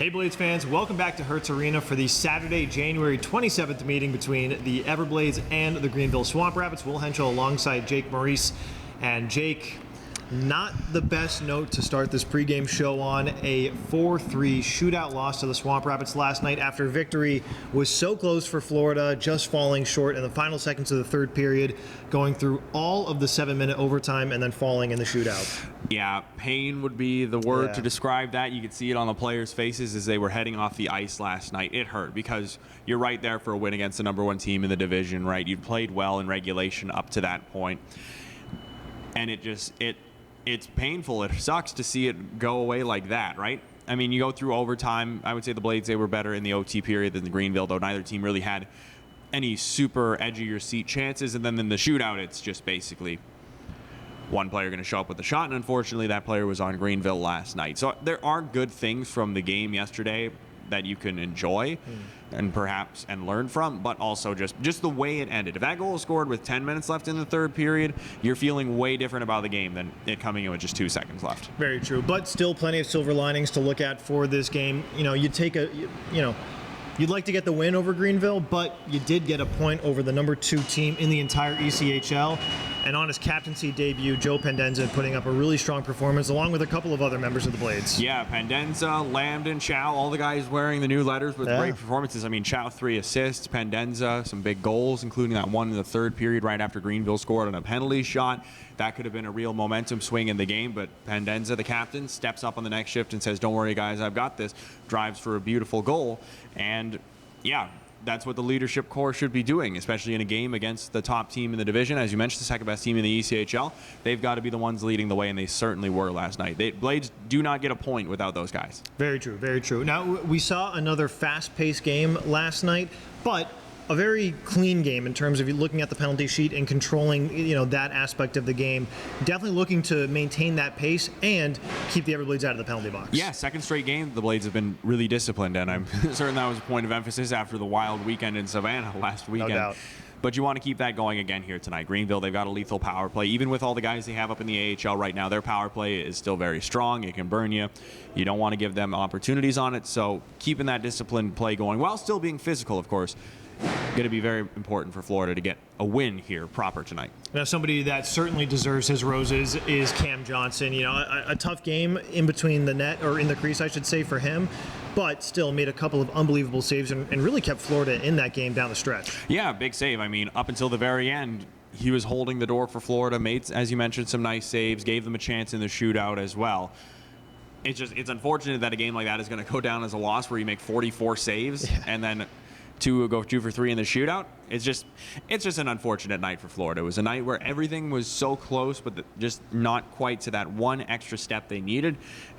Hey Blades fans, welcome back to Hertz Arena for the Saturday, January 27th meeting between the Everblades and the Greenville Swamp Rabbits. Will Henschel alongside Jake Maurice. And Jake, not the best note to start this pregame show on. A 4-3 shootout loss to the Swamp Rabbits last night after victory was so close for Florida, just falling short in the final seconds of the third period, going through all of the 7-minute overtime and then falling in the shootout. Yeah, pain would be the word to describe that. You could see it on the players' faces as they were heading off the ice last night. It hurt because you're right there for a win against the number one team in the division, right? You played well in regulation up to that point. And it's painful. It sucks to see it go away like that, right? I mean, you go through overtime. I would say the Blades, they were better in the OT period than the Greenville, though neither team really had any super edge-of-your-seat chances. And then in the shootout, it's just basically one player going to show up with a shot, and unfortunately that player was on Greenville last night. So there are good things from the game yesterday that you can enjoy and perhaps learn from, but also just the way it ended. If that goal was scored with 10 minutes left in the third period, you're feeling way different about the game than it coming in with just 2 seconds left. Very true, but still plenty of silver linings to look at for this game. You know, you'd like to get the win over Greenville, but you did get a point over the number 2 team in the entire ECHL. And on his captaincy debut, Joe Pendenza putting up a really strong performance, along with a couple of other members of the Blades. Yeah, Pendenza, Lambden, Chow, all the guys wearing the new letters with great performances. I mean, Chow 3 assists, Pendenza some big goals, including that one in the third period right after Greenville scored on a penalty shot. That could have been a real momentum swing in the game, but Pendenza, the captain, steps up on the next shift and says, "Don't worry, guys, I've got this." Drives for a beautiful goal, and yeah, that's what the leadership core should be doing, especially in a game against the top team in the division. As you mentioned, the second best team in the ECHL. They've got to be the ones leading the way, and they certainly were last night. Blades do not get a point without those guys. Very true, very true. Now, we saw another fast-paced game last night, but a very clean game in terms of looking at the penalty sheet and controlling, that aspect of the game. Definitely looking to maintain that pace and keep the Everblades out of the penalty box. Yeah, second straight game, the Blades have been really disciplined, and I'm certain that was a point of emphasis after the wild weekend in Savannah last weekend. No doubt. But you want to keep that going again here tonight. Greenville, they've got a lethal power play. Even with all the guys they have up in the AHL right now, their power play is still very strong. It can burn you. You don't want to give them opportunities on it, so keeping that disciplined play going while still being physical, of course, going to be very important for Florida to get a win here proper tonight. Now, somebody that certainly deserves his roses is Cam Johnson. A tough game in between the net, or in the crease, I should say, for him, but still made a couple of unbelievable saves and really kept Florida in that game down the stretch. Yeah, big save. I mean, up until the very end, he was holding the door for Florida, made, as you mentioned, some nice saves, gave them a chance in the shootout as well. It's unfortunate that a game like that is going to go down as a loss where you make 44 saves and then go 2 for 3 in the shootout. It's just an unfortunate night for Florida. It was a night where everything was so close, but just not quite to that one extra step they needed.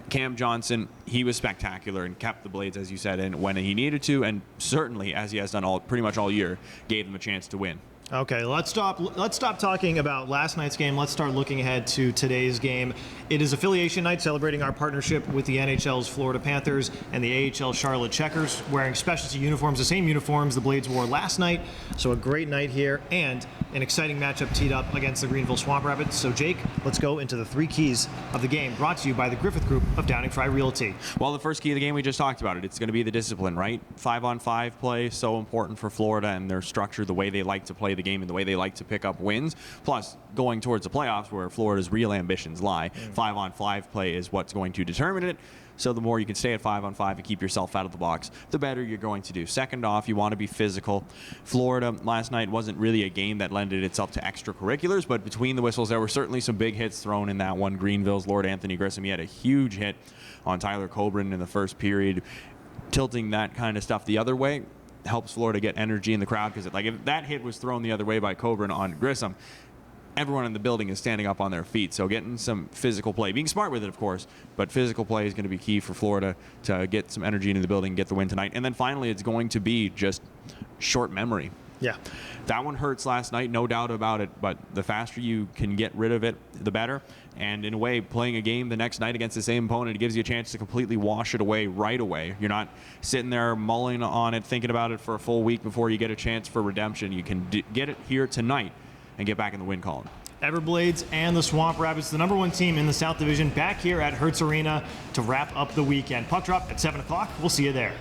Cam Johnson, he was spectacular and kept the Blades, as you said, in when he needed to, and certainly, as he has done pretty much all year, gave them a chance to win. Okay, let's stop talking about last night's game. Let's start looking ahead to today's game. It is affiliation night, celebrating our partnership with the NHL's Florida Panthers and the AHL Charlotte Checkers, wearing specialty uniforms, the same uniforms the Blades wore last night. So a great night here, and an exciting matchup teed up against the Greenville Swamp Rabbits. So Jake, let's go into the 3 keys of the game, brought to you by the Griffith Group of Downing Fry Realty. Well, the first key of the game, we just talked about it. It's going to be the discipline, right? 5-on-5 play, so important for Florida and their structure, the way they like to play the game and the way they like to pick up wins. Plus, going towards the playoffs where Florida's real ambitions lie, 5-on-5 play is what's going to determine it. So the more you can stay at 5-on-5 and keep yourself out of the box, the better you're going to do. Second off, you want to be physical. Florida last night wasn't really a game that lended itself to extracurriculars, but between the whistles, there were certainly some big hits thrown in that one. Greenville's Lord Anthony Grissom, he had a huge hit on Tyler Coburn in the first period. Tilting that kind of stuff the other way helps Florida get energy in the crowd, because if that hit was thrown the other way by Coburn on Grissom, everyone in the building is standing up on their feet. So getting some physical play, being smart with it, of course, but physical play is going to be key for Florida to get some energy into the building and get the win tonight. And then finally, it's going to be just short memory. Yeah. That one hurts last night, no doubt about it, but the faster you can get rid of it, the better. And in a way, playing a game the next night against the same opponent, it gives you a chance to completely wash it away right away. You're not sitting there mulling on it, thinking about it for a full week before you get a chance for redemption. You can get it here tonight and get back in the win column. Everblades and the Swamp Rabbits, the number 1 team in the South Division, back here at Hertz Arena to wrap up the weekend. Puck drop at 7 o'clock. We'll see you there.